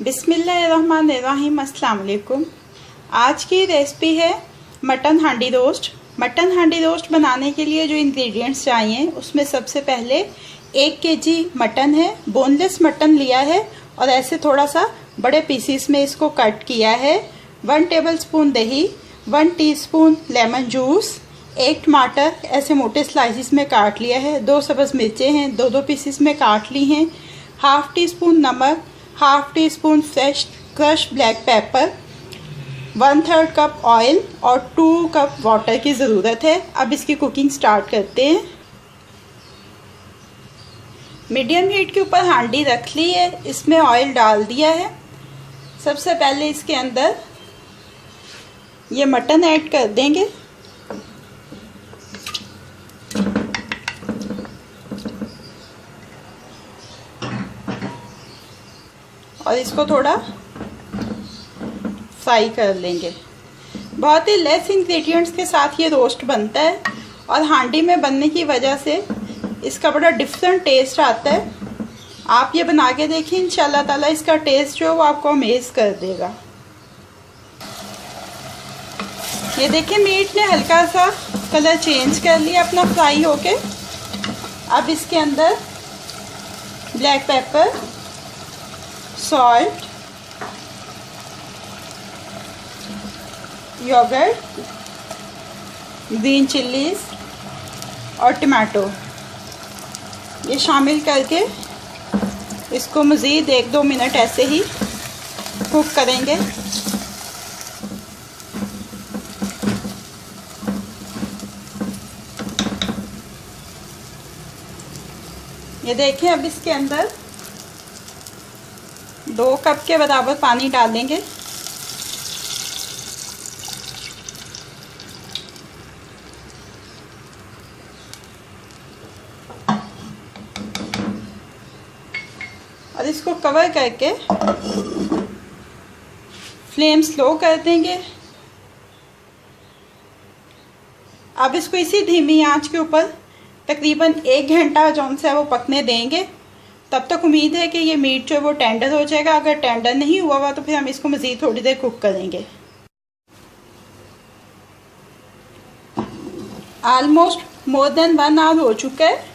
बिस्मिल्लाहिर्रहमानिर्रहीम। अस्सलाम वालेकुम। आज की रेसिपी है मटन हांडी रोस्ट। मटन हांडी रोस्ट बनाने के लिए जो इंग्रेडिएंट्स चाहिए उसमें सबसे पहले 1 केजी मटन है। बोनलेस मटन लिया है और ऐसे थोड़ा सा बड़े पीसीस में इसको कट किया है। 1 टेबलस्पून दही, 1 टीस्पून लेमन जूस, 1 टमाटर ऐसे मोटे स्लाइसिस में काट लिया है, 2 सब्ज़ मिर्चें हैं 2 पीसीस में काट ली हैं, हाफ टी स्पून नमक, half tea spoon fresh crush black pepper, 1/3 cup oil और 2 कप वाटर की ज़रूरत है। अब इसकी कुकिंग स्टार्ट करते हैं। मीडियम हीट के ऊपर हांडी रख ली है, इसमें ऑयल डाल दिया है। सबसे पहले इसके अंदर ये मटन ऐड कर देंगे। और इसको थोड़ा फ्राई कर लेंगे। बहुत ही लेस इंग्रेडिएंट्स के साथ ये रोस्ट बनता है और हांडी में बनने की वजह से इसका बड़ा डिफरेंट टेस्ट आता है। आप ये बना के देखिए, इंशाल्लाह ताला इसका टेस्ट जो है वो आपको अमेज कर देगा। ये देखिए मीट ने हल्का सा कलर चेंज कर लिया अपना फ्राई होके। अब इसके अंदर black pepper, salt, yogurt, green chillies और टमाटो ये शामिल करके इसको मज़ीद 1-2 मिनट ऐसे ही कुक करेंगे। ये देखें, अब इसके अंदर 2 कप के बराबर पानी डालेंगे। और इसको कवर करके फ्लेम स्लो कर देंगे। अब इसको इसी धीमी आंच के ऊपर तकरीबन 1 घंटा जो है वो पकने देंगे। तब तक उम्मीद है कि ये मीट जो है वो टेंडर हो जाएगा। अगर टेंडर नहीं हुआ हुआ तो फिर हम इसको मज़ीद थोड़ी देर कुक करेंगे। ऑलमोस्ट मोर देन 1 आवर हो चुका है।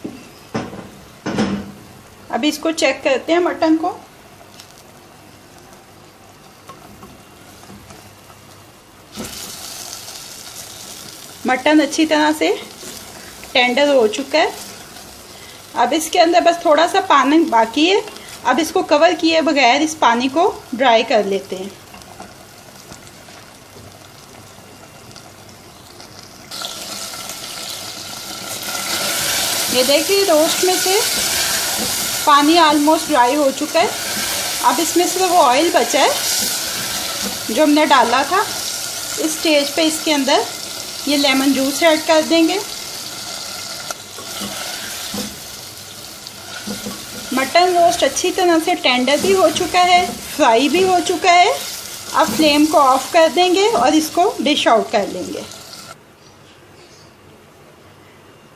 अभी इसको चेक करते हैं मटन को। मटन अच्छी तरह से टेंडर हो चुका है। अब इसके अंदर बस थोड़ा सा पानी बाकी है। अब इसको कवर किए बगैर इस पानी को ड्राई कर लेते हैं। ये देखिए रोस्ट में से पानी ऑलमोस्ट ड्राई हो चुका है। अब इसमें सिर्फ वो ऑयल बचा है जो हमने डाला था। इस स्टेज पे इसके अंदर ये लेमन जूस ऐड कर देंगे। मटन रोस्ट अच्छी तरह से टेंडर भी हो चुका है, फ्राई भी हो चुका है। अब फ्लेम को ऑफ कर देंगे और इसको डिश आउट कर लेंगे।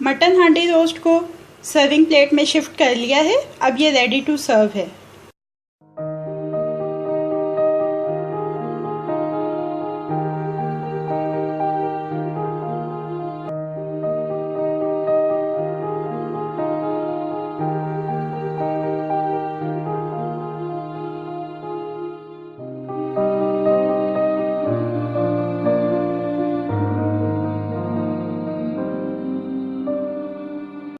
मटन हांडी रोस्ट को सर्विंग प्लेट में शिफ्ट कर लिया है। अब ये रेडी टू सर्व है।